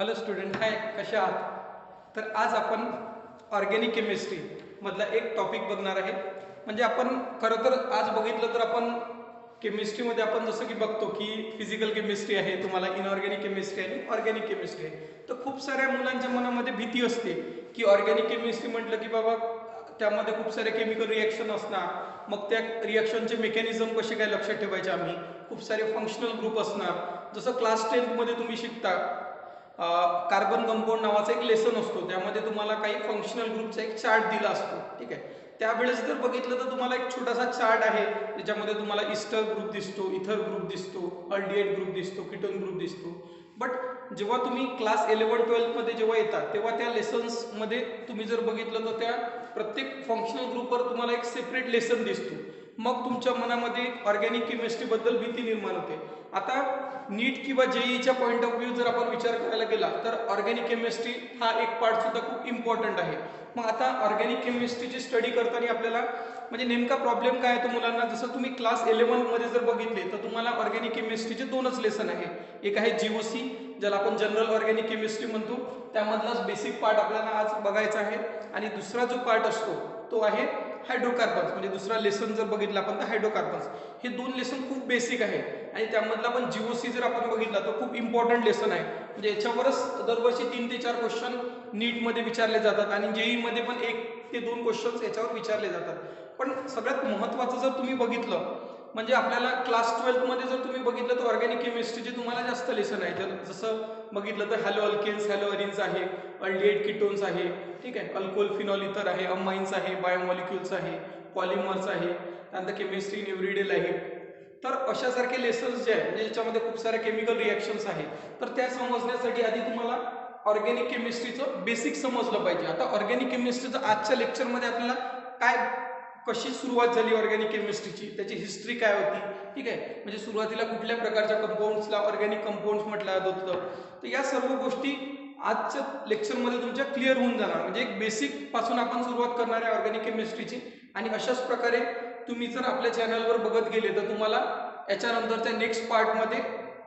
Hello student, हाय, कसे आहात? तर आज आपण ऑर्गॅनिक केमिस्ट्री मधला एक टॉपिक बघणार आहे. म्हणजे आपण खरं तर आज बघितलं तर आपण केमिस्ट्रीमध्ये आपण जसं की बघतो की फिजिकल केमिस्ट्री आहे, तुम्हाला इनऑर्गॅनिक केमिस्ट्री आणि ऑर्गॅनिक केमिस्ट्री आहे. तर खूप साऱ्या मुलांच्या मनामध्ये भीती असते की ऑर्गॅनिक केमिस्ट्री म्हटलं की बाबा त्यामध्ये खूप सारे केमिकल रिॲक्शन असणार, मग त्या रिॲक्शनचे मेकॅनिझम कसे काय लक्षात ठेवायचे आम्ही, खूप सारे फंक्शनल ग्रुप असणार. जसं क्लास 10मध्ये तुम्ही शिकता कार्बन कंपाऊंड नावाचा एक लेसन असतो, त्यामध्ये तुम्हाला काही फंक्शनल ग्रुपचा एक चार्ट दिला असतो. ठीक आहे, त्यावेळेस जर बघितलं तर तुम्हाला एक छोटासा चार्ट आहे, त्याच्यामध्ये तुम्हाला इस्टर ग्रुप दिसतो, इथर ग्रुप दिसतो, अल्डिहाइड ग्रुप दिसतो, कीटोन ग्रुप दिसतो. बट जेव्हा तुम्ही क्लास 11-12मध्ये जेव्हा येतात तेव्हा त्या लेसन्समध्ये तुम्ही जर बघितलं तर त्या प्रत्येक फंक्शनल ग्रुपवर तुम्हाला एक सेपरेट लेसन दिसतो. मग तुमच्या मनामध्ये ऑर्गॅनिक केमिस्ट्रीबद्दल भीती निर्माण होते. आता नीट किंवा जेईच्या पॉईंट ऑफ व्ह्यू जर आपण विचार करायला गेला तर ऑर्गॅनिक केमिस्ट्री हा एक पार्ट सुद्धा खूप इम्पॉर्टंट आहे. मग आता ऑर्गॅनिक केमिस्ट्रीची स्टडी करताना आपल्याला म्हणजे नेमका प्रॉब्लेम काय येतो मुलांना, जसं तुम्ही क्लास 11मध्ये जर बघितले तर तुम्हाला ऑर्गॅनिक केमिस्ट्रीचे दोनच लेसन आहे. एक आहे जीओसी, ज्याला आपण जनरल ऑर्गॅनिक केमिस्ट्री म्हणतो, त्यामधलाच बेसिक पार्ट आपल्याला आज बघायचा आहे. आणि दुसरा जो पार्ट असतो तो आहे हायड्रोकार्बन्स, म्हणजे दुसरा लेसन जर बघितला आपण तर हायड्रोकार्बन्स. हे दोन लेसन खूप बेसिक आहे आणि त्यामधला पण जीओसी जर आपण बघितला तर खूप इम्पॉर्टंट लेसन आहे. म्हणजे याच्यावरच दरवर्षी 3 ते 4 क्वेश्चन नीटमध्ये विचारले जातात आणि जेईमध्ये पण 1 ते 2 क्वेश्चन्स याच्यावर विचारले जातात. पण सगळ्यात महत्त्वाचं जर तुम्ही बघितलं म्हणजे आपल्याला क्लास 12मध्ये जर तुम्ही बघितलं तर ऑर्गॅनिक केमिस्ट्रीचे तुम्हाला जास्त लेसन आहे. जसं बघितलं तर हॅलो अल्केन्स, हॅलो अरिन्स आहे, अल्डिहाइड कीटोन्स आहे, ठीक आहे, अल्कोहोल, फिनॉल, इथर आहे, अमाइन्स आहे, बायोमॉलिक्युल्स आहे, पॉलिमर्स आहे, त्यानंतर केमिस्ट्री इन एव्हरीडे लाईफ. तर अशासारखे लेसन्स जे आहे म्हणजे याच्यामध्ये खूप सारे केमिकल रिॲक्शन्स आहेत, तर त्या समजण्यासाठी आधी तुम्हाला ऑर्गॅनिक केमिस्ट्रीचं बेसिक समजलं पाहिजे. आता ऑर्गॅनिक केमिस्ट्रीचं आजच्या लेक्चरमध्ये आपल्याला काय, कशी सुरुवात झाली ऑर्गॅनिक केमिस्ट्रीची, त्याची हिस्ट्री काय होती, ठीक आहे, म्हणजे सुरुवातीला कुठल्या प्रकारच्या कंपाऊंड्सला ऑर्गॅनिक कंपाऊंड्स म्हटलं जात होतं, तर या सर्व गोष्टी आजच्या लेक्चरमध्ये तुमच्या क्लिअर होऊन जाणार. म्हणजे एक बेसिक पासून आपण सुरुवात करणार आहे ऑर्गॅनिक केमिस्ट्रीची. आणि अशाच प्रकारे तुम्ही जर आपल्या चॅनलवर बघत गेले तर तुम्हाला याच्यानंतरच्या नेक्स्ट पार्टमध्ये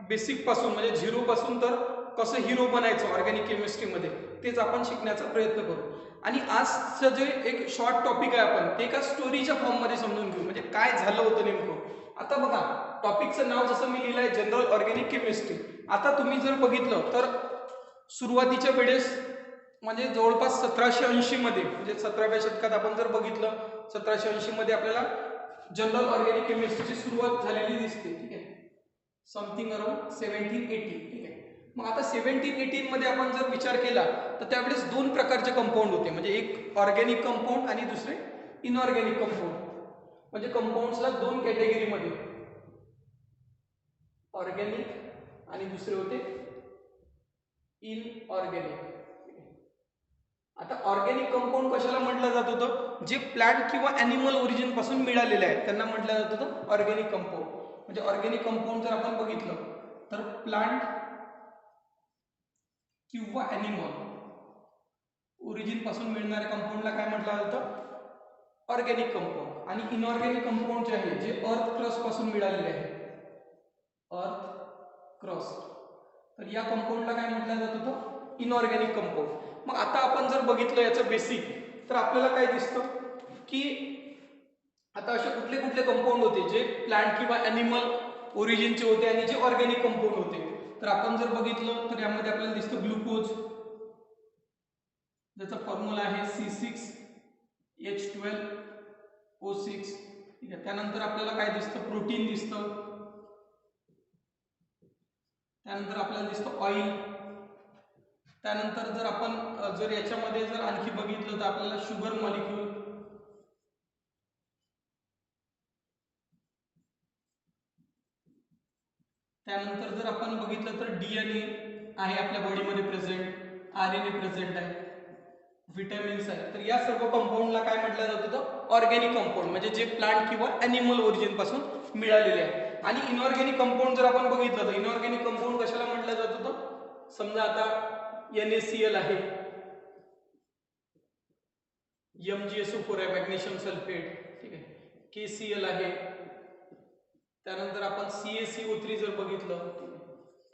बेसिक पासून म्हणजे झिरो पासून तर कसं हिरो बनायचं ऑर्गॅनिक केमिस्ट्रीमध्ये तेच आपण शिकण्याचा प्रयत्न करू. आणि आजचं जे एक शॉर्ट टॉपिक आहे आपण ते एका स्टोरीच्या फॉर्ममध्ये समजून घेऊ, म्हणजे काय झालं होतं नेमकं. आता बघा, टॉपिकचं नाव जसं मी लिहिलंय जनरल ऑर्गॅनिक केमिस्ट्री. आता तुम्ही जर बघितलं तर सुरुवातीच्या वेळेस म्हणजे जवळपास 1780 मध्ये, म्हणजे 17व्या शतकात आपण जर बघितलं 1780 मध्ये आपल्याला जनरल ऑर्गॅनिक केमिस्ट्रीची सुरुवात झालेली दिसते. ठीक आहे, समथिंग अराउंड 1780. ठीक आहे, मग आता 1718 मध्ये आपण जर विचार केला तर त्यावेळेस दोन प्रकारचे कंपाऊंड होते, म्हणजे एक ऑर्गॅनिक कंपाऊंड आणि दुसरे इनऑर्गॅनिक कंपाऊंड. म्हणजे कंपाऊंड्सला दोन कॅटेगरीमध्ये, ऑर्गॅनिक आणि दुसरे होते इनऑर्गॅनिक. आता ऑर्गॅनिक कंपाऊंड कशाला म्हटलं जात होतं, जे प्लांट किंवा ॲनिमल ओरिजिन पासून मिळालेले आहेत त्यांना म्हटलं जात होतं ऑर्गॅनिक कंपाऊंड. म्हणजे ऑर्गॅनिक कंपाऊंड जर आपण बघितलं तर प्लांट किंवा ॲनिमल ओरिजिन पासून मिळणाऱ्या कंपाऊंडला काय म्हटलं जातं, ऑर्गॅनिक कंपाऊंड. आणि इनऑर्गॅनिक कंपाऊंड जे आहे जे अर्थ क्रस्ट पासून मिळालेले आहे, अर्थ क्रस्ट, तर या कंपाऊंडला काय म्हटलं जात होतं, इनऑर्गॅनिक कंपाऊंड. मग आता आपण जर बघितलं याचं बेसिक तर आपल्याला काय दिसतं की आता असे कुठले कुठले कंपाऊंड होते जे प्लांट किंवा ॲनिमल ओरिजिनचे होते आणि जे ऑर्गॅनिक कंपाऊंड होते. तर आपण जर बघितलं तर यामध्ये आपल्याला दिसतं ग्लुकोज, ज्याचा फॉर्म्युला आहे C6H12O6. ठीक आहे, त्यानंतर आपल्याला काय दिसतं, प्रोटीन दिसतं, त्यानंतर आपल्याला दिसतं ऑइल, त्यानंतर जर आपण जर याच्यामध्ये जर आणखी बघितलं तर आपल्याला शुगर मॉलिक्यूल, त्यानंतर जर आपण बघितलं तर डीएनए आहे आपल्या बॉडीमध्ये प्रेझेंट, आरएनए प्रेझेंट आहे, विटॅमिन्स आहे. तर या सर्व कंपाऊंडला काय म्हटलं जात होतं, ऑर्गॅनिक कंपाऊंड, म्हणजे जे प्लांट किंवा ॲनिमल ओरिजिन पासून मिळालेले आहे. आणि इनऑर्गॅनिक कंपाऊंड जर आपण बघितलं तर इनऑर्गॅनिक कंपाऊंड कशाला म्हटलं जात होतं, समजा आता NaCl आहे, MgSO4 आहे, मॅग्नेशियम सल्फेट, ठीक आहे, KCl आहे, त्यानंतर आपण CaCO3 जर बघितलं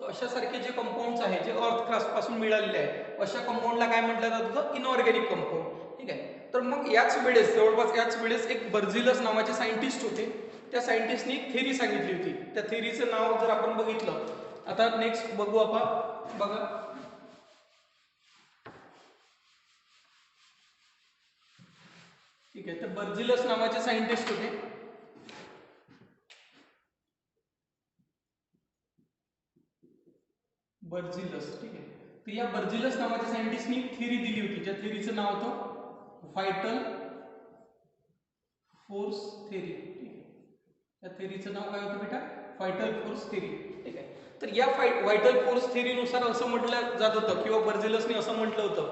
तर अशासारखे जे कंपाऊंड्स आहे जे अर्थ क्रस्ट पासून मिळालेले आहे अशा कंपाऊंडला काय म्हटलं जात होतं, इनऑर्गॅनिक कंपाऊंड. ठीक आहे. तर मग याच वेळेस जवळपास याच वेळेस एक बर्झिलस नावाचे सायंटिस्ट होते. त्या सायंटिस्टनी एक थेरी सांगितली होती. त्या थेरीचं नाव जर आपण बघितलं, आता नेक्स्ट बघू आपण, बघा ठीक आहे. तर बर्झिलस नावाचे सायंटिस्ट होते. बर्झिलस. ठीक आहे. तर या बर्झिलस नावाच्या सायंटिस्टनी थेरी दिली होती, ज्या थेरीचं नाव होतं व्हायटल फोर्स थेरी. ठीक आहे. त्या थेरीचं नाव काय होतं बेटा, व्हायटल फोर्स थेरी. ठीक आहे. तर या व्हायटल फोर्स थेरीनुसार असं म्हटलं जात होतं किंवा बर्झिलसने असं म्हटलं होतं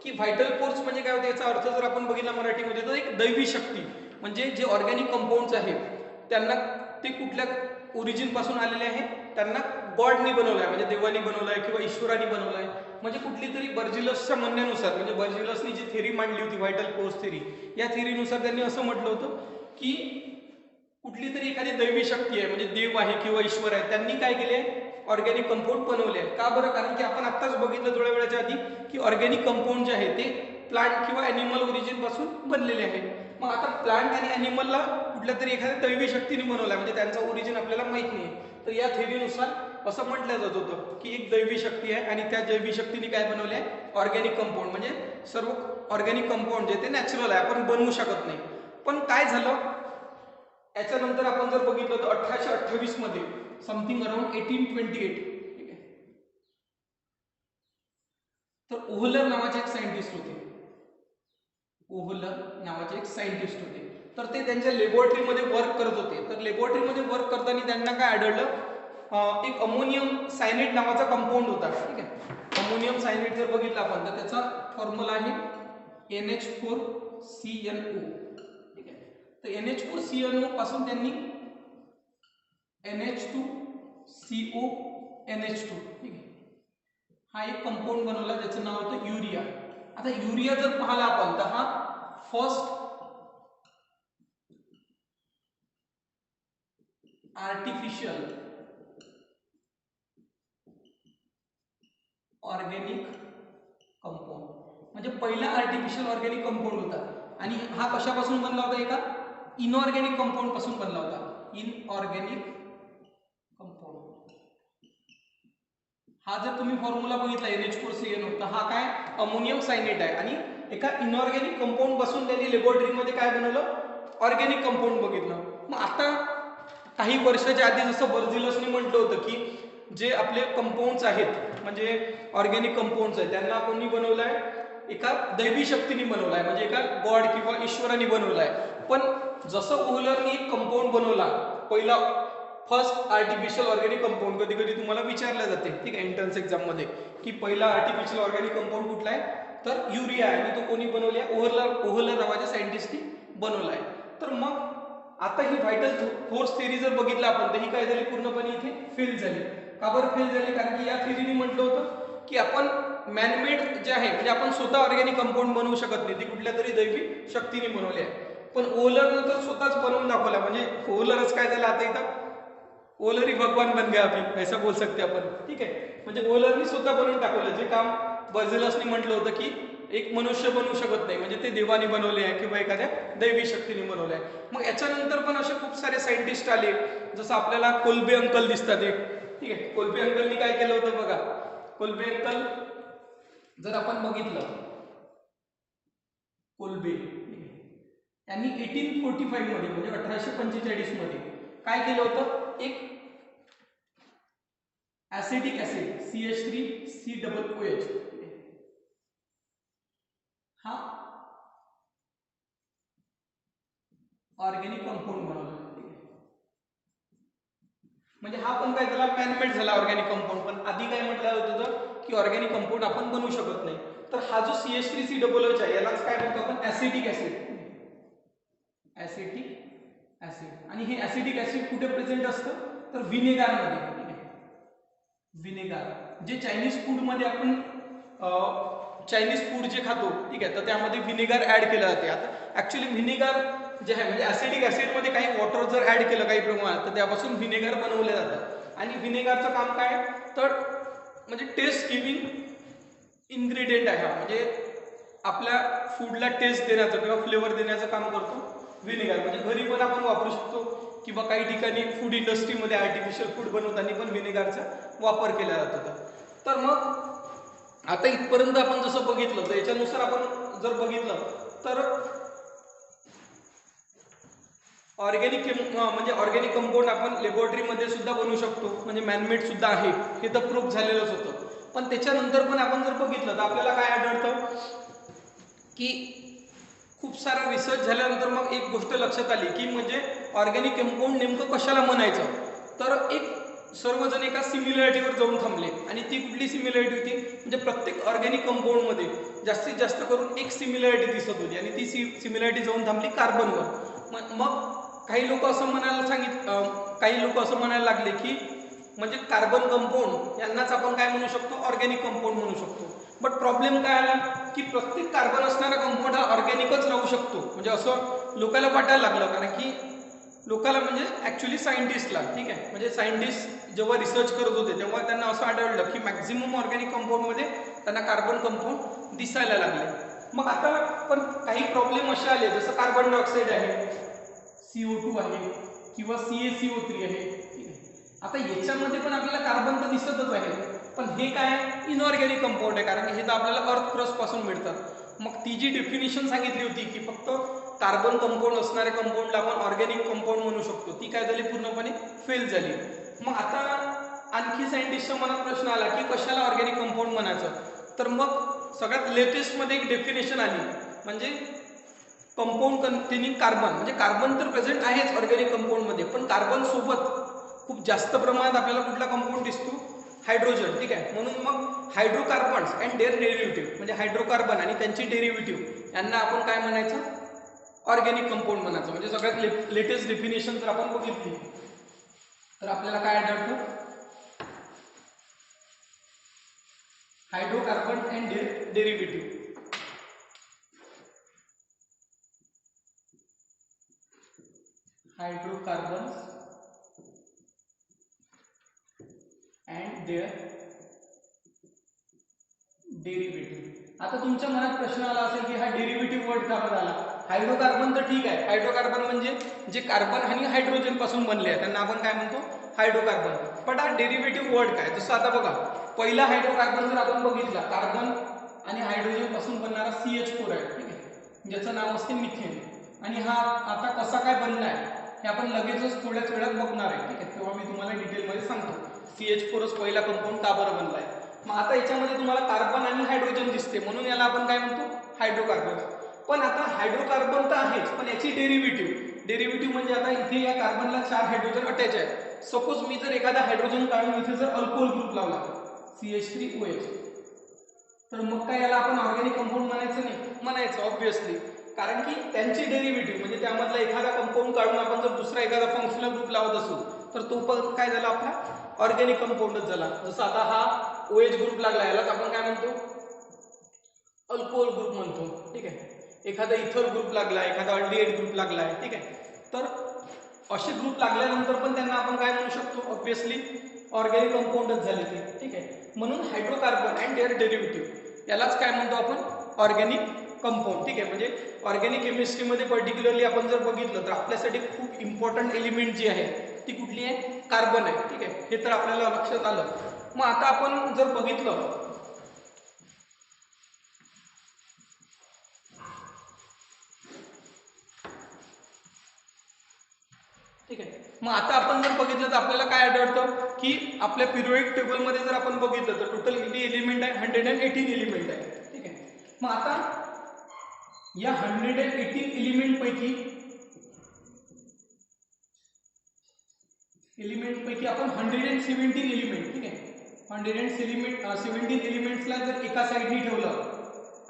की व्हायटल फोर्स म्हणजे काय होतं, याचा अर्थ जर आपण बघितला मराठीमध्ये तर एक दैवी शक्ती. म्हणजे जे ऑर्गॅनिक कंपाऊंड्स आहेत त्यांना ते कुठल्या ओरिजिन पासून आलेले आहे, त्यांना गॉडनी बनवलं आहे, म्हणजे देवानी बनवलं आहे किंवा ईश्वराने बनवलं आहे. म्हणजे कुठली तरी बर्झिलसच्या म्हणण्यानुसार, म्हणजे बर्झिलसनी जी थेरी मांडली होती व्हायटल फोर्स थेरी, या थेरीनुसार त्यांनी असं म्हटलं होतं की कुठली तरी एखादी दैवी शक्ती आहे, म्हणजे देव आहे किंवा ईश्वर आहे, त्यांनी काय केले, ऑर्गॅनिक कंपाऊंड बनवले आहे. का बरं? कारण की आपण आत्ताच बघितलं थोड्या वेळाच्या आधी की ऑर्गॅनिक कंपाऊंड जे आहे ते प्लांट किंवा ॲनिमल ओरिजिन पासून बनलेले आहे. मग आता प्लांट आणि ॲनिमलला कुठल्या तरी एखाद्या दैवी शक्तीने बनवला, म्हणजे त्यांचा ओरिजिन आपल्याला माहित नाही. तर या थेरीनुसार असं म्हटलं जात होतं की एक दैवी शक्ती आहे आणि त्या दैवी शक्तीने काय बनवले आहे, ऑर्गॅनिक कंपाऊंड. म्हणजे सर्व ऑर्गॅनिक कंपाऊंड जे ते नॅचरल आहे, आपण बनवू शकत नाही. पण काय झालं, याच्यानंतर आपण जर बघितलं तर 1828 मध्ये समथिंग अराउंड 1828, ठीक आहे, तर ओहलर नावाचे एक सायंटिस्ट होते. ओहलर नावाचे एक सायंटिस्ट होते. तर ते त्यांच्या लॅबोरेटरीमध्ये वर्क करत होते. तर लॅबोरेटरीमध्ये वर्क करताना त्यांना काय आढळलं, एक अमोनियम सायनेट नावाचा कंपाऊंड होता. ठीक आहे. अमोनियम सायनेट जर बघितलं आपण तर त्याचा फॉर्म्युला आहे NH4CnO. ठीक आहे. तर NH4CnO पासून त्यांनी NH2CONH2, ठीक आहे, हा एक कंपाऊंड बनवला ज्याचं नाव होतं युरिया. आता युरिया जर पाहिला आपण तर हा फर्स्ट आर्टिफिशियल ऑर्गॅनिक कंपाऊंड, म्हणजे पहिला आर्टिफिशियल ऑर्गॅनिक कंपाऊंड होता. आणि हा कशापासून बनला होता, एका इनऑर्गॅनिक कंपाऊंड पासून बनला होता. Inorganic compound. हा जर तुम्ही फॉर्म्युला बघितला NH4CnO, तर हा काय अमोनियम सायनेट आहे. आणि एका इनऑर्गॅनिक कंपाऊंड पासून त्यांनी लॅबोरेटरीमध्ये काय बनवलं, ऑर्गॅनिक कंपाऊंड बघितलं. मग आता काही वर्षाच्या आधी जसं बर्झिलसने म्हटलं होतं की जे आपले कंपाऊंड्स आहेत, म्हणजे ऑर्गॅनिक कंपाऊंड्स आहेत, त्यांना कोणी बनवलं आहे, एका दैवी शक्तीने बनवलं आहे, म्हणजे एका गॉड किंवा ईश्वराने बनवलं आहे. पण जसं ओहलरने एक कंपाऊंड बनवला पहिला, फर्स्ट आर्टिफिशियल ऑर्गॅनिक कंपाऊंड, कधी कधी तुम्हाला विचारलं जाते, ठीक आहे, एंट्रन्स एक्झाम मध्ये, की पहिला आर्टिफिशियल ऑर्गॅनिक कंपाऊंड कुठला आहे, तर युरिया आहे. आणि तो कोणी बनवला, ओहलर नावाच्या सायंटिस्टनी बनवला आहे. तर मग आता ही व्हायटल फोर्स थेरी जर बघितलं आपण तर ही काय झाली, पूर्णपणे इथे फेल झाली. का बरं फेल झाली? कारण की या थेरीने म्हटलं होतं की आपण मॅनमेड जे आहे, म्हणजे आपण स्वतः ऑर्गॅनिक कंपाऊंड बनवू शकत नाही, ती कुठल्या तरी दैवी शक्तीने बनवली आहे. पण ओहलरनं तर स्वतःच बनवून दाखवला, म्हणजे ओहलरच काय झालं आता इथं, ओहलर ही भगवान बन गया अभी, ऐसा बोल सकते आपण. ठीक आहे. म्हणजे ओहलरनी स्वतः बनवून टाकवलं जे काम बर्झिलसने म्हटलं होतं की एक मनुष्य बनवू शकत नाही, म्हणजे ते देवाने बनवले आहे किंवा एखाद्या दैवी शक्तीने बनवले आहे. मग याच्यानंतर पण असे खूप सारे सायंटिस्ट आले, जसं आपल्याला कोल्बे अंकल दिसतात एक. ठीक आहे. कोल्बे अंकलनी काय केलं होतं बघा. कोल्बे अंकल जर आपण बघितलं, कोल्बे त्यांनी 1845 मध्ये, म्हणजे 1845 मध्ये काय केलं होतं, एक ऍसिडिक ऍसिड CH3COOH हा ऑर्गॅनिक कंपाऊंड बनवला. म्हणजे हा पण काय झाला, मॅनमेड झाला ऑर्गॅनिक कंपाऊंड. पण आधी काय म्हटलं होतं की ऑर्गॅनिक कंपाऊंड आपण बनवू शकत नाही. तर हा जो CH3COOH आहे यालाच काय म्हणतो आपण, ऍसिडिक ऍसिड. Acidic acid. आणि हे ऍसिडिक ऍसिड कुठे प्रेझेंट असतं, तर व्हिनेगार मध्ये. व्हिनेगार जे चायनीज फूड मध्ये आपण चायनीज फूड जे खातो, ठीक आहे, तर त्यामध्ये व्हिनेगार ऍड केलं जाते. आता ऍक्च्युली व्हिनेगार जे आहे, म्हणजे ऍसिडिक ऍसिड मध्ये काही वॉटर जर ऍड केलं काही प्रमाणात, तर त्यापासून व्हिनेगार बनवलं जातं. आणि व्हिनेगारचं काम काय तर म्हणजे टेस्ट गिविंग इन्ग्रेडियंट आहे हा, म्हणजे आपल्या फूडला टेस्ट देण्याचं किंवा फ्लेवर देण्याचं काम करतो व्हिनेगार. म्हणजे घरी पण आपण वापरू शकतो किंवा काही ठिकाणी फूड इंडस्ट्रीमध्ये आर्टिफिशियल फूड बनवताना पण व्हिनेगारचा वापर केला जात होता. तर मग आता इथपर्यंत आपण जसं बघितलं तर याच्यानुसार आपण जर बघितलं तर ऑर्गॅनिक म्हणजे ऑर्गॅनिक कंपाऊंड आपण लॅबोरेटरीमध्ये सुद्धा बनवू शकतो, म्हणजे मॅनमेड सुद्धा आहे, हे तर प्रूफ झालेलंच होतं. पण त्याच्यानंतर पण आपण जर बघितलं तर आपल्याला काय आढळतं की खूप सारा रिसर्च झाल्यानंतर मग एक गोष्ट लक्षात आली की म्हणजे ऑर्गॅनिक कंपाऊंड नेमकं कशाला म्हणायचं. तर एक सर्वजण एका सिमिलॅरिटीवर जाऊन थांबले आणि ती कुठली सिमिलॅरिटी होती म्हणजे प्रत्येक ऑर्गॅनिक कंपाऊंडमध्ये जास्तीत जास्त करून एक सिमिलॅरिटी दिसत होती आणि ती सिमिलॅरिटी जाऊन थांबली कार्बनवर. मग काही लोक असं म्हणायला काही लोक असं म्हणायला लागले की म्हणजे कार्बन कंपाऊंड यांनाच आपण काय म्हणू शकतो ऑर्गॅनिक कंपाऊंड म्हणू शकतो. बट प्रॉब्लेम काय आला की प्रत्येक कार्बन असणारा कंपाऊंड हा ऑर्गॅनिकच राहू शकतो, म्हणजे असं लोकांना वाटायला लागलं. कारण की लोकांना म्हणजे ॲक्च्युली सायंटिस्टला ठीक आहे, म्हणजे सायंटिस्ट जेव्हा रिसर्च करत होते तेव्हा त्यांना असं आढळलं की मॅक्झिमम ऑर्गॅनिक कंपाऊंडमध्ये त्यांना कार्बन कंपाऊंड दिसायला लागले. मग आता पण काही प्रॉब्लेम असे आले जसं कार्बन डायऑक्साईड आहे, CO2 आहे किंवा CaCO3 आहे, ठीक आहे. आता याच्यामध्ये पण आपल्याला कार्बन तर दिसतच आहे, पण हे काय इनऑर्गॅनिक कंपाऊंड आहे कारण की हे तर आपल्याला अर्थ क्रस्ट पासून मिळतात. मग ती जी डेफिनेशन सांगितली होती की फक्त कार्बन कंपाऊंड असणाऱ्या कंपाऊंडला आपण ऑर्गॅनिक कंपाऊंड म्हणू शकतो, ती काय झाली पूर्णपणे फेल झाली. मग आता आणखी सायंटिस्टच्या मनात प्रश्न आला की कशाला ऑर्गॅनिक कंपाऊंड म्हणायचं. तर मग सगळ्यात लेटेस्टमध्ये एक डेफिनेशन आली म्हणजे कंपाऊंड कंटेनिंग कार्बन. म्हणजे कार्बन तर प्रेझेंट आहेच ऑर्गॅनिक कंपाऊंडमध्ये, पण कार्बन सोबत खूप जास्त प्रमाणात आपल्याला कुठला कंपाऊंड दिसतो हायड्रोजन, ठीक आहे. म्हणून मग हायड्रोकार्बन्स अँड देअर डेरिव्हेटिव्ह म्हणजे हायड्रोकार्बन आणि त्यांची डेरिव्हेटिव्ह यांना आपण काय म्हणायचं ऑर्गॅनिक कंपाऊंड म्हणायचं. म्हणजे सगळ्यात लेटेस्ट डेफिनेशन जर आपण बघितली तर आपल्याला काय आढळतं hydrocarbon and their derivative. Hydrocarbons and their derivative. आता तुमच्या मनात प्रश्न आला असेल की हा डेरिव्हेटिव्ह वर्ड का बरं आला. हायड्रोकार्बन तर ठीक आहे, हायड्रोकार्बन म्हणजे जे कार्बन आणि हायड्रोजन पासून बनले आहे त्यांना आपण काय म्हणतो हायड्रोकार्बन. पण हा डेरिव्हेटिव्ह वर्ड काय. जसं आता बघा पहिला हायड्रोकार्बन जर आपण बघितला कार्बन आणि हायड्रोजन पासून बनणारा CH4 आहे, ठीक आहे, ज्याचं नाव असते मिथेन. आणि हा आता कसा काय बनलाय हे आपण लगेचच थोड्याच वेळात बघणार आहे, ठीक आहे. तेव्हा मी तुम्हाला डिटेलमध्ये सांगतो CH4च पहिला कंपाऊंड का बरं बनलाय. मग आता याच्यामध्ये तुम्हाला कार्बन आणि हायड्रोजन दिसते म्हणून याला आपण काय म्हणतो हायड्रोकार्बन. पण आता हायड्रोकार्बन तर आहेच, पण याची डेरिव्हेटिव्ह म्हणजे आता इथे या कार्बनला 4 हायड्रोजन अटॅच आहे. सपोज मी जर एखादा हायड्रोजन काढून इथे जर अल्कोहोल ग्रुप लावला CH3OH, तर मग काय याला आपण ऑर्गॅनिक कंपाऊंड म्हणायचं नाही. म्हणायचं ऑब्व्हियसली, कारण की त्यांची डेरिव्हेटिव्ह म्हणजे त्यामधला एखादा कंपाऊंड काढून आपण जर दुसरा एखादा फंक्शनल ग्रुप लावत असू तर तो पण काय झाला आपला ऑर्गॅनिक कंपाऊंडच झाला. जसं आता हा OH ग्रुप लागला यालाच आपण काय म्हणतो अल्कोहोल ग्रुप म्हणतो, ठीक आहे. एखादा इथर ग्रुप लागला, एखादा अल्डिहाइड ग्रुप लागला आहे, ठीक आहे. तर असे ग्रुप लागल्यानंतर पण त्यांना आपण काय म्हणू शकतो ऑब्व्हियसली ऑर्गॅनिक कंपाऊंडच झाले ते, ठीक आहे. म्हणून हायड्रोकार्बन अँड देअर डेरिव्हेटिव्ह यालाच काय म्हणतो आपण ऑर्गॅनिक कंपाऊंड, ठीक आहे. म्हणजे ऑर्गॅनिक केमिस्ट्रीमध्ये पर्टिक्युलरली आपण जर बघितलं तर आपल्यासाठी खूप इम्पॉर्टंट एलिमेंट जी आहे ती कुठली आहे कार्बन आहे, ठीक आहे. हे तर आपल्याला लक्षात आलं. मग आता आपण जर बघितलं ठीक आहे. मग आता आपण जर बघितलं तर आपल्याला काय आढळतं की आपल्या पिरियोडिक टेबलमध्ये जर आपण बघितलं तर टोटल किती एलिमेंट आहे 118 एलिमेंट आहे, ठीक आहे. मग आता या 118 एलिमेंट पैकी आपण 117 एलिमेंट, ठीक आहे, 117 एलिमेंट्सला जर एका साईडनी ठेवलं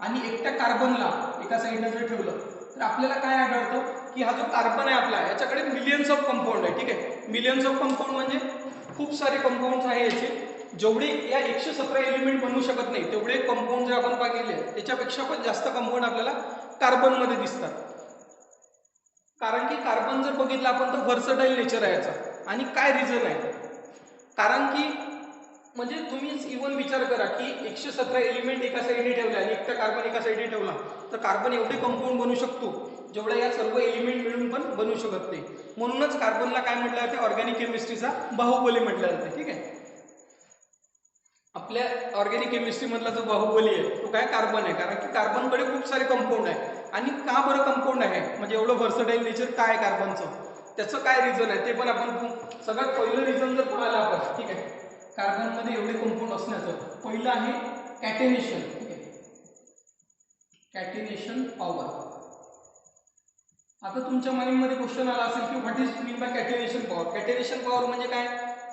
आणि एकट्या कार्बनला एका साईडला जर ठेवलं तर आपल्याला काय आढळतं की हा जो कार्बन आहे आपला याच्याकडे मिलियन्स ऑफ कंपाऊंड आहे, ठीक आहे. मिलियन्स ऑफ कंपाऊंड म्हणजे खूप सारे कंपाऊंड्स आहे याचे. जेवढे या 117 एलिमेंट बनवू शकत नाही तेवढे कंपाऊंड जर आपण बघितले त्याच्यापेक्षा पण जास्त कंपाऊंड आपल्याला कार्बनमध्ये दिसतात. कारण की कार्बन जर बघितलं आपण तर व्हर्सटाईल नेचर आहे याचा. आणि काय रिझन आहे कारण की म्हणजे तुम्हीच इव्हन विचार करा की 117 एलिमेंट एका साईडने ठेवले आणि एकटा कार्बन एका साईडने ठेवला तर कार्बन एवढे कंपाऊंड बनू शकतो जेवढा या सर्व एलिमेंट मिळून पण बनू शकत नाही. म्हणूनच कार्बनला काय म्हटलं जाते, ऑर्गॅनिक केमिस्ट्रीचा बाहुबली म्हटलं जाते. ठीक आहे, आपल्या ऑर्गॅनिक केमिस्ट्री मधला जो बाहुबली आहे तो काय कार्बन आहे, कारण की कार्बनकडे खूप सारे कंपाऊंड आहे. आणि का बरं कंपाऊंड आहे, म्हणजे एवढं व्हर्सटाईल नेचर काय कार्बनचं, त्याचं काय रिझन आहे ते पण आपण सगळ्यात पहिलं रिझन जर पाहिलं आपण, ठीक आहे, कार्बनमध्ये एवढे कंपाऊंड असण्याचं पहिलं आहे कॅटेनेशन. ठीक आहे, कॅटेनेशन पॉवर. आता तुमच्या माइंडमध्ये क्वेश्चन आला असेल की what is mean by catenation power. Catenation power म्हणजे काय,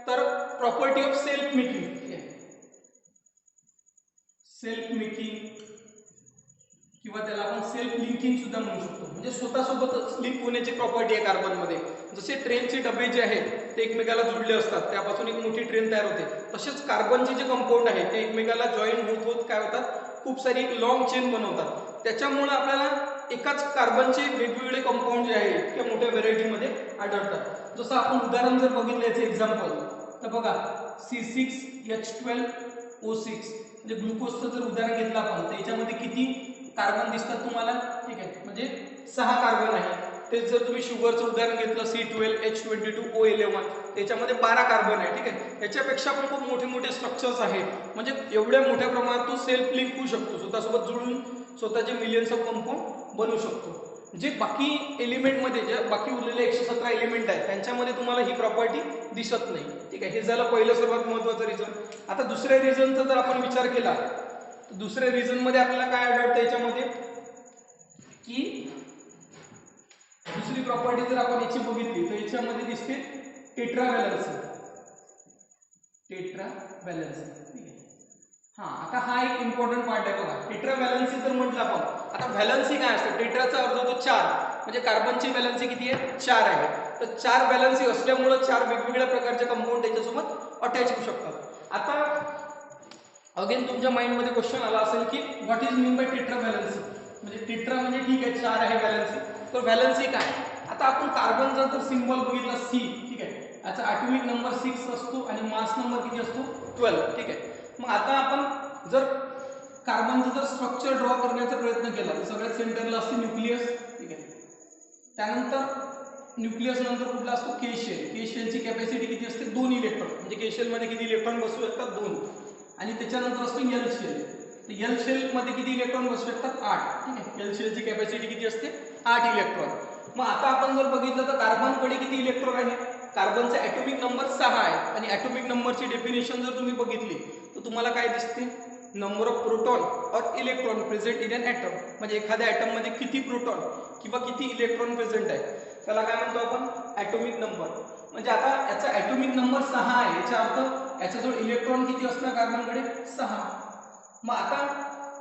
तर प्रॉपर्टी ऑफ सेल्फ मेकिंग. ठीक आहे, सेल्फ मेकिंग किंवा त्याला आपण सेल्फ लिंकिंग सुद्धा म्हणू शकतो. म्हणजे स्वतःसोबतच लिंक होण्याची प्रॉपर्टी आहे कार्बनमध्ये. जसे ट्रेनचे डबे जे आहेत ते एकमेकाला जुळले असतात, त्यापासून एक मोठी ट्रेन तयार होते, तसेच कार्बनचे जे कंपाऊंड आहेत ते एकमेकाला जॉईन होत होत काय होतात, खूप सारी एक लॉंग चेन बनवतात. त्याच्यामुळे आपल्याला एकाच कार्बनचे वेगवेगळे कंपाऊंड जे आहेत इतक्या मोठ्या व्हेरायटीमध्ये आढळतात. जसं आपण उदाहरण जर बघितलं याचे एक्झाम्पल, तर बघा C6H12O6 म्हणजे ग्लुकोजचं जर उदाहरण घेतलं आपण तर याच्यामध्ये किती कार्बन दिसतात तुम्हाला. ठीक आहे, म्हणजे 6 कार्बन आहे. तेच जर तुम्ही शुगरचं उदाहरण घेतलं C12H22O11 त्याच्यामध्ये 12 कार्बन आहे. ठीक आहे, याच्यापेक्षा पण खूप मोठे मोठे स्ट्रक्चर्स आहेत. म्हणजे एवढ्या मोठ्या प्रमाणात तो सेल्फ लिंक होऊ शकतो, स्वतःसोबत जुळून स्वतःचे मिलियन्स ऑफ कंपाऊंड बनवू शकतो. जे बाकी एलिमेंटमध्ये जे बाकी उरलेले 117 एलिमेंट आहेत त्यांच्यामध्ये तुम्हाला ही प्रॉपर्टी दिसत नाही. ठीक आहे, हे झालं पहिलं सर्वात महत्त्वाचं रिझन. आता दुसऱ्या रिझनचा जर आपण विचार केला तर दुसऱ्या रिझन मध्ये आपल्याला काय आढळतं, याच्यामध्ये की दुसरी प्रॉपर्टी जर आपण याची बघितली तर याच्यामध्ये दिसते टेट्रा व्हॅलन्सी. Tetra valency. ठीक आहे, हा आता हा एक इम्पॉर्टंट पार्ट आहे बघा. टेट्रा व्हॅलन्सी जर म्हटलं आपण, आता व्हॅलन्सी काय असतं, टेट्राचा अर्थ होतो 4, म्हणजे कार्बनची व्हॅलन्सी किती आहे, 4 आहे. तर 4 व्हॅलन्सी असल्यामुळे 4 वेगवेगळ्या प्रकारचे कंपाऊंड त्याच्यासोबत अटॅच होऊ शकतात. आता अगेन तुमच्या माइंडमध्ये क्वेश्चन आला असेल की what is mean bye tetra valency. म्हणजे टेट्रा म्हणजे ठीक आहे 4 आहे व्हॅलन्सी, तर व्हॅलन्सी काय. आता आपण कार्बनचा जर सिम्बॉल बघितला C, ठीक आहे, याचा ॲटॉमिक नंबर 6 असतो आणि मास नंबर किती असतो 12. ठीक आहे, मग आता आपण जर कार्बनचं जर स्ट्रक्चर ड्रॉ करण्याचा प्रयत्न केला तर सगळ्यात सेंटरला असते न्यूक्लियस. ठीक आहे, त्यानंतर न्यूक्लियस नंतर कुठला असतो के शेल. के शेलची कॅपॅसिटी किती असते 2 इलेक्ट्रॉन, म्हणजे के शेलमध्ये किती इलेक्ट्रॉन बसू शकतात 2. आणि त्याच्यानंतर असतो एल शेल. तर एल शेल मध्ये किती इलेक्ट्रॉन बसू शकतात 8. ठीक आहे, एल शेलची कॅपॅसिटी किती असते 8 इलेक्ट्रॉन. मग आता आपण जर बघितलं तर कार्बनकडे किती इलेक्ट्रॉन आहे, कार्बनचा ॲटॉमिक नंबर 6 आहे. आणि ॲटॉमिक नंबरची डेफिनेशन जर तुम्ही बघितली तर तुम्हाला काय दिसते, नंबर ऑफ प्रोटॉन और electron present in an atom. म्हणजे एखाद्या ॲटम मध्ये किती प्रोटॉन किंवा किती इलेक्ट्रॉन प्रेझेंट आहे त्याला काय म्हणतो आपण, ॲटॉमिक नंबर. म्हणजे आता याचा ॲटॉमिक नंबर 6 आहे, याचा अर्थ याच्याजवळ इलेक्ट्रॉन किती असणार कार्बनकडे 6. मग आता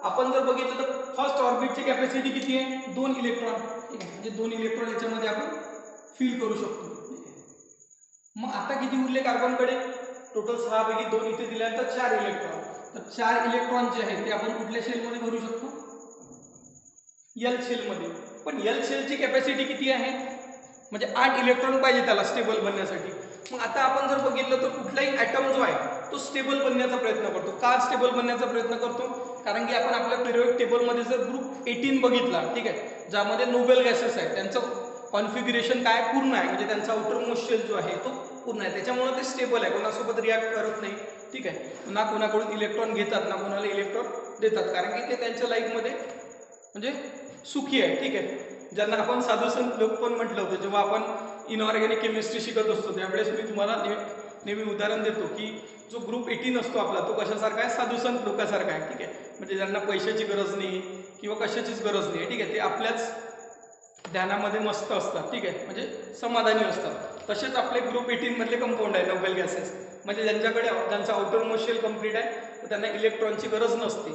आपण जर बघितलं तर फर्स्ट ऑर्बिटची कॅपॅसिटी किती आहे 2 इलेक्ट्रॉन. ठीक आहे, म्हणजे 2 इलेक्ट्रॉन याच्यामध्ये आपण फिल करू शकतो. ठीक आहे, मग आता किती उरले कार्बनकडे, टोटल 6 पैकी 2 इथे दिल्यानंतर 4 इलेक्ट्रॉन. तर 4 इलेक्ट्रॉन जे आहेत ते आपण कुठल्या शेलमध्ये भरू शकतो, एल शेलमध्ये. पण एल शेलची कॅपॅसिटी किती आहे, म्हणजे 8 इलेक्ट्रॉन पाहिजे त्याला स्टेबल बनण्यासाठी. मग आता आपण जर बघितलं तर कुठलाही ॲटम जो आहे तो स्टेबल बनण्याचा प्रयत्न करतो. का स्टेबल बनण्याचा प्रयत्न करतो, कारण की आपण आपल्या पिरियोडिक टेबलमध्ये जर ग्रुप 18 बघितला, ठीक आहे, ज्यामध्ये नोबेल गॅसेस आहेत त्यांचं कॉन्फिगरेशन काय पूर्ण आहे, म्हणजे त्यांचा आउटर मोस्ट शेल जो आहे तो पूर्ण आहे. त्याच्यामुळे ते स्टेबल आहे, कोणासोबत रिॲक्ट करत नाही. ठीक आहे, ना कोणाकडून इलेक्ट्रॉन घेतात ना कोणाला इलेक्ट्रॉन देतात, कारण की ते त्यांच्या लाईफमध्ये म्हणजे सुखी आहे. ठीक आहे, ज्यांना आपण साधू संत लोक पण म्हटलं होतं. जेव्हा आपण इनऑर्गॅनिक केमिस्ट्री शिकत असतो त्यावेळेस मी तुम्हाला नेहमी उदाहरण देतो की जो ग्रुप 18 असतो आपला तो कशासारखा आहे, साधू संत लोकांसारखा आहे. ठीक आहे, म्हणजे ज्यांना पैशाची गरज नाही किंवा कशाचीच गरज नाही. ठीक आहे, ते आपल्याच ध्यानामध्ये मस्त असतात. ठीक आहे, म्हणजे समाधानी असतात. तसेच आपले ग्रुप 18 मधले कंपाऊंड आहे नोबेल गॅसेस, म्हणजे ज्यांचा आउटर मोस्ट शेल कंप्लीट आहे तर त्यांना इलेक्ट्रॉनची गरज नसते.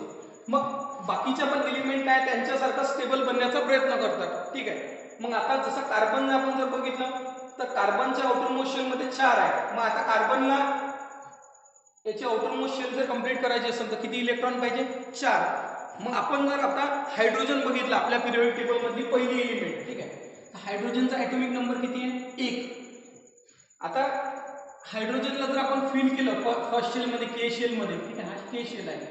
मग बाकीच्या पण एलिमेंट काय त्यांच्यासारखा स्टेबल बनण्याचा प्रयत्न करतात. ठीक आहे, मग आता जसं कार्बन आपण जर बघितलं तर कार्बनच्या आउटर मोस्ट शेल मध्ये 4 आहे. मग आता कार्बनला याची आउटर मोस्ट शेल जर कंप्लीट करायची असेल तर किती इलेक्ट्रॉन पाहिजे 4. मग आपण जर आता हायड्रोजन बघितलं आपल्या पिरियोडिक टेबल मधली पहिली एलिमेंट. ठीक आहे, हायड्रोजनचा ॲटॉमिक नंबर किती आहे 1. आता हायड्रोजनला जर आपण फिल केलं फर्स्ट शेलमध्ये के शेलमध्ये, ठीक आहे, हा के शेल आहे,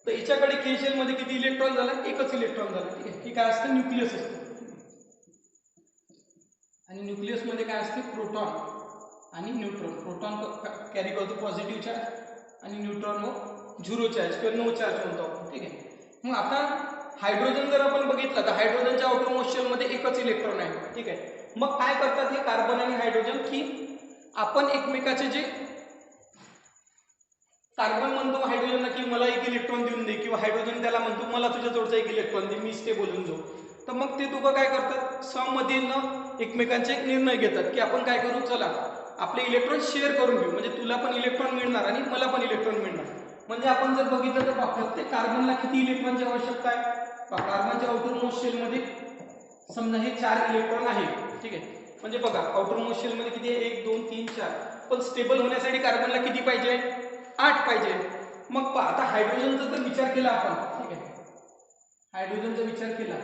तर याच्याकडे के शेलमध्ये किती इलेक्ट्रॉन झाला, एकच इलेक्ट्रॉन झाला, ठीक आहे. हे काय असतं, न्यूक्लियस असतं. आणि न्यूक्लियसमध्ये काय असते, प्रोटॉन आणि न्यूट्रॉन. प्रोटॉन कॅरी करतो पॉझिटिव्ह चार्ज आणि न्यूट्रॉन झिरो चार्ज किंवा नो चार्ज म्हणतो आपण, ठीक आहे. मग आता हायड्रोजन जर आपण बघितलं तर हायड्रोजनच्या आउटरमोस्ट शेलमध्ये एकच इलेक्ट्रॉन आहे, ठीक आहे. मग काय करतात हे कार्बन आणि हायड्रोजन, की आपण एकमेकाचे जे कार्बन म्हणतो हायड्रोजनला की मला एक इलेक्ट्रॉन देऊन दे, किंवा हायड्रोजन त्याला म्हणतो मला तुझ्या जोडचा एक इलेक्ट्रॉन दे, मी ते बोलून जाऊ. तर मग ते दोघं काय करतात, सहमतीनं एकमेकांचे निर्णय घेतात की आपण काय करू, चला आपले इलेक्ट्रॉन शेअर करून घेऊ, म्हणजे तुला पण इलेक्ट्रॉन मिळणार आणि मला पण इलेक्ट्रॉन मिळणार. म्हणजे आपण जर बघितलं तर प्रत्येक कार्बनला किती इलेक्ट्रॉनची आवश्यकता आहे, कार्बनच्या आउटरमोस्ट शेलमध्ये समजा हे 4 इलेक्ट्रॉन आहे, ठीक आहे. म्हणजे बघा आउटरमोस्ट शेलमध्ये किती आहे, 1 2 3 4, पण स्टेबल होण्यासाठी कार्बनला किती पाहिजे, 8 पाहिजे. मग आता हायड्रोजनचा जर विचार केला आपण, ठीक आहे, हायड्रोजनचा विचार केला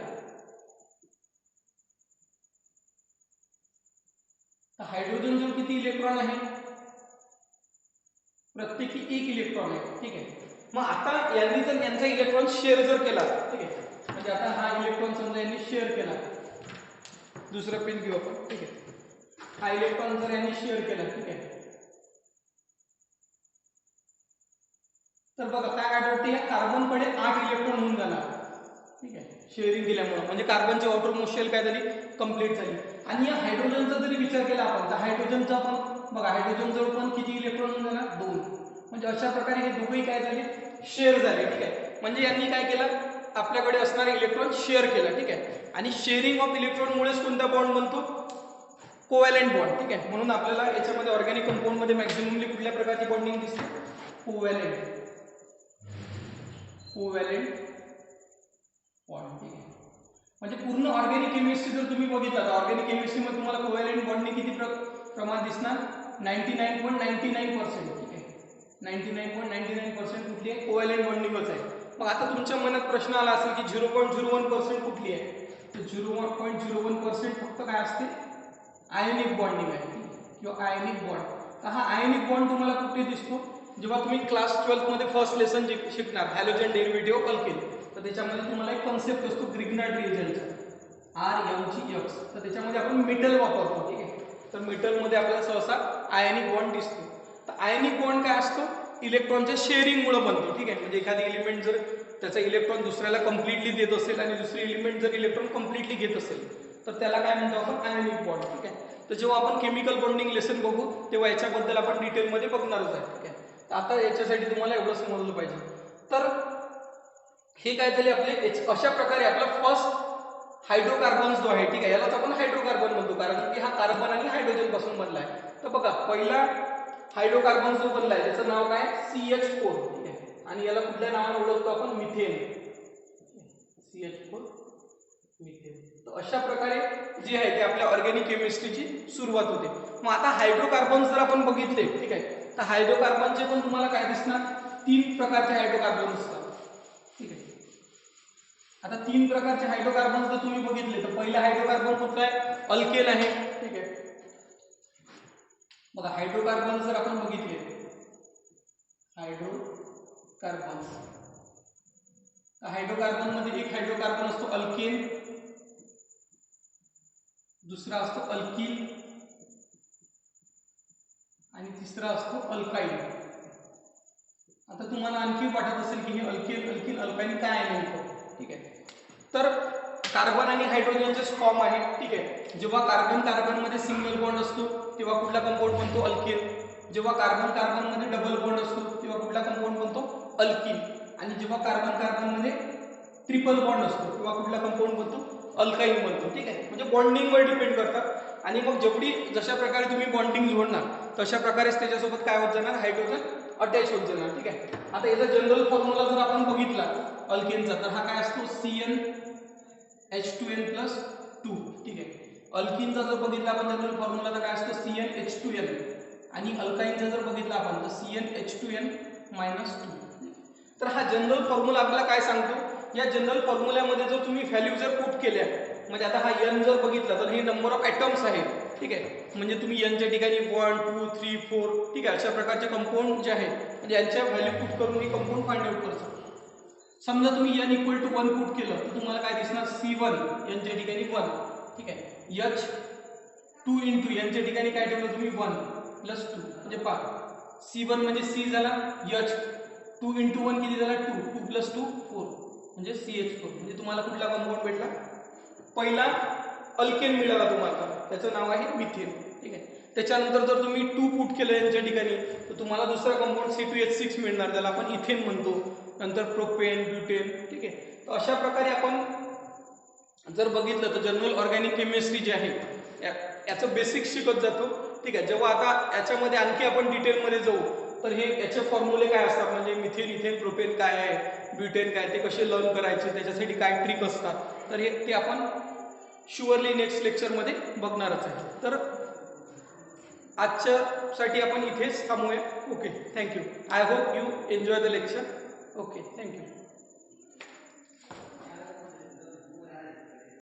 तर हायड्रोजन जर किती इलेक्ट्रॉन आहे, प्रत्येकी 1 इलेक्ट्रॉन आहे, ठीक आहे. मग आता यांनी जर यांचा इलेक्ट्रॉन शेअर जर केला, ठीक आहे, म्हणजे आता हा इलेक्ट्रॉन समजा यांनी शेअर केला, दुसरा पेन घेऊ आपण, ठीक आहे. हा इलेक्ट्रॉन जर यांनी शेअर केला, ठीक आहे, तर बघा काय आढळते, या कार्बनकडे 8 इलेक्ट्रॉन होऊन जाणार, ठीक आहे, शेअरिंग केल्यामुळे. म्हणजे कार्बनची आउटरमोस्ट शेल काय झाली, कंप्लीट झाली. आणि या हायड्रोजनचा जरी विचार केला आपण तर हायड्रोजनचा पण बघा, हायड्रोजन जवळ पण किती इलेक्ट्रॉन होऊन जाणार, 2. म्हणजे अशा प्रकारे हे दोघंही काय झाले, शेअर झाले, ठीक आहे. म्हणजे यांनी काय केलं, आपल्याकडे असणारे इलेक्ट्रॉन शेअर केला, ठीक आहे. आणि शेअरिंग ऑफ इलेक्ट्रॉनमुळेच कोणता बॉन्ड बनतो, कोव्हॅलेंट बॉन्ड, ठीक आहे. म्हणून आपल्याला याच्यामध्ये ऑर्गॅनिक कंपाऊंडमध्ये मॅक्झिममली कुठल्या प्रकारची बॉन्डिंग दिसते, कोव्हॅलेंट बॉन्ड, ठीक आहे. म्हणजे पूर्ण ऑर्गॅनिक केमिस्ट्री जर तुम्ही बघितला तर ऑर्गॅनिक केमिस्ट्रीमध्ये तुम्हाला कोव्हॅलेंट बॉन्डिंग किती प्रमाण दिसणार, 99.99%, ठीक आहे. 99.99% कुठली आहे, कोव्हॅलेंट बॉन्डिंगच आहे. मग आता तुमच्या मनात प्रश्न आला असेल की 0.01% कुठली आहे, तर 0.01% फक्त काय असते, आयोनिक बॉन्डिंग आहे किंवा आयोनिक बॉन्ड. हा आयोनिक बॉन्ड तुम्हाला कुठे दिसतो, जेव्हा तुम्ही क्लास 12th मध्ये फर्स्ट लेसन शिकणार हॅलोजन डेरिव्हेटिव्ह ऑफ अल्केन, तर त्याच्यामध्ये तुम्हाला एक कॉन्सेप्ट असतो ग्रिग्नार्ड रिएजंटचा RMgX, तर त्याच्यामध्ये आपण मेटल वापरतो, ठीक आहे. तर मेटलमध्ये आपल्याला सहसा आयनिक बॉन्ड दिसतो. तर आयनिक बॉन्ड काय असतो, इलेक्ट्रॉनच्या शेअरिंगमुळे बनतो, ठीक आहे. म्हणजे एखादी एलिमेंट जर त्याचा इलेक्ट्रॉन दुसऱ्याला कम्प्लिटली देत असेल आणि दुसरी एलिमेंट जर इलेक्ट्रॉन कम्प्लिटली घेत असेल तर त्याला काय म्हणतो आपण, आयनिक बॉन्ड, ठीक आहे. तर जेव्हा आपण केमिकल बॉन्डिंग लेसन बघू तेव्हा याच्याबद्दल आपण डिटेलमध्ये बघणारच आहे, ठीक आहे. तर आता याच्यासाठी तुम्हाला एवढं समजलं पाहिजे. तर हे काय झाले आपले, अशा प्रकारे आपला फर्स्ट हायड्रोकार्बन जो आहे, ठीक आहे, यालाच आपण हायड्रोकार्बन म्हणतो कारण की हा कार्बन आणि हायड्रोजन पासून बनला आहे. तर बघा पहिला हायड्रोकार्बन जो बनला आहे त्याचं नाव काय, CH4, ठीक आहे. आणि याला कुठल्या नावाने ओळखतो आपण, मिथेन, CH4 मिथेन. तर अशा प्रकारे जे आहे ते आपल्या ऑर्गॅनिक केमिस्ट्रीची सुरुवात होते. मग आता हायड्रोकार्बन जर आपण बघितले, ठीक आहे, तर हायड्रोकार्बनचे पण तुम्हाला काय दिसणार, 3 प्रकारचे हायड्रोकार्बन दिसतात, ठीक आहे. आता 3 प्रकारचे हायड्रोकार्बन जर तुम्ही बघितले तर पहिला हायड्रोकार्बन कुठला आहे, अल्केन आहे, ठीक आहे. बघा हायड्रोकार्बन जर आपण बघितले, हायड्रोकार्बन, हायड्रोकार्बन मध्ये एक हायड्रोकार्बन असतो अल्केन, दुसरा असतो अल्किल आणि तिसरा असतो अल्काईल. आता तुम्हाला आणखी वाटत असेल की हे अल्केन अल्किल अल्काईल काय आहे नेमकं, ठीक आहे. तर कार्बन आणि हायड्रोजनचे फॉर्म आहे, ठीक आहे. जेव्हा कार्बन कार्बन मध्ये सिंगल बॉन्ड असतो तेव्हा कुठला कंपाऊंड बनतो, अल्केन. जेव्हा कार्बन कार्बन मध्ये डबल बॉन्ड असतो तेव्हा कुठला कंपाऊंड बनतो, अल्किल. आणि जेव्हा कार्बन कार्बन मध्ये ट्रिपल बॉन्ड असतो तेव्हा कुठला कंपाऊंड बनतो, अल्काईल बनतो, ठीक आहे. म्हणजे बॉन्डिंगवर डिपेंड करतात. आणि मग जेवढी जशा प्रकारे तुम्ही बॉन्डिंग जोडणार तशा प्रकारेच त्याच्यासोबत काय होत जाणार, हायड्रोजन अटॅच होत जाणार, ठीक आहे. आता याचा जनरल फॉर्म्युला जर आपण बघितला अल्केनचा तर हा काय असतो, CnH2n+2, ठीक आहे. अल्किनचा जर बघितला आपण जनरल फॉर्म्युला तर काय असतो, CnH2n. आणि अल्काईनचा जर बघितला आपण तर CnH2n-2. तर हा जनरल फॉर्म्युला आपल्याला काय सांगतो, या जनरल फॉर्म्युल्यामध्ये जर तुम्ही व्हॅल्यू जर पुट केल्या, म्हणजे आता हा n जर बघितला तर हे नंबर ऑफ ॲटम्स आहे, ठीक आहे. म्हणजे तुम्ही यांच्या ठिकाणी 1 2 3 4 ठीक आहे अशा प्रकारचे कंपाऊंड जे आहेत म्हणजे यांच्या व्हॅल्यू पुट करून हे कंपाऊंड फाइंड आउट करू शकता. समजा तुम्ही n इक्वल टू 1 पुट केलं तर तुम्हाला काय दिसणार C1 यांच्या ठिकाणी 1 ठीक आहे. H2 इंटू यांच्या ठिकाणी काय ठेवलं तुम्ही 1 प्लस 2 म्हणजे पहा C1 म्हणजे C झाला H2 इंटू 1 किती झाला 2 2 प्लस 2 4 म्हणजे CH4 म्हणजे तुम्हाला कुठला कंपाऊंड भेटला पहिला अल्केन मिळाला तुम्हाला त्याचं नाव आहे मिथेन ठीक आहे. त्याच्यानंतर जर तुम्ही 2 पुट केलं यांच्या ठिकाणी तर तुम्हाला दुसरा कंपाऊंड C2H6 मिळणार त्याला आपण इथेन म्हणतो. नंतर प्रोपेन ब्युटेन ठीक आहे. तर अशा प्रकारे आपण जर बघितलं तर जनरल ऑर्गॅनिक केमिस्ट्री जी आहे याचं बेसिक शिकत जातो ठीक आहे. जेव्हा आता याच्यामध्ये आणखी आपण डिटेलमध्ये जाऊ तर हे याचे फॉर्म्युले काय असतात म्हणजे मिथेन इथेन प्रोपेन काय आहे ब्युटेन काय ते कसे लर्न करायचे त्याच्यासाठी काय ट्रिक असतात तर हे ते आपण शुअरली नेक्स्ट लेक्चरमध्ये बघणारच आहे. तर आजच्यासाठी आपण इथेच थांबूया. Okay thank you. I hope you enjoy the lecture. Okay thank you.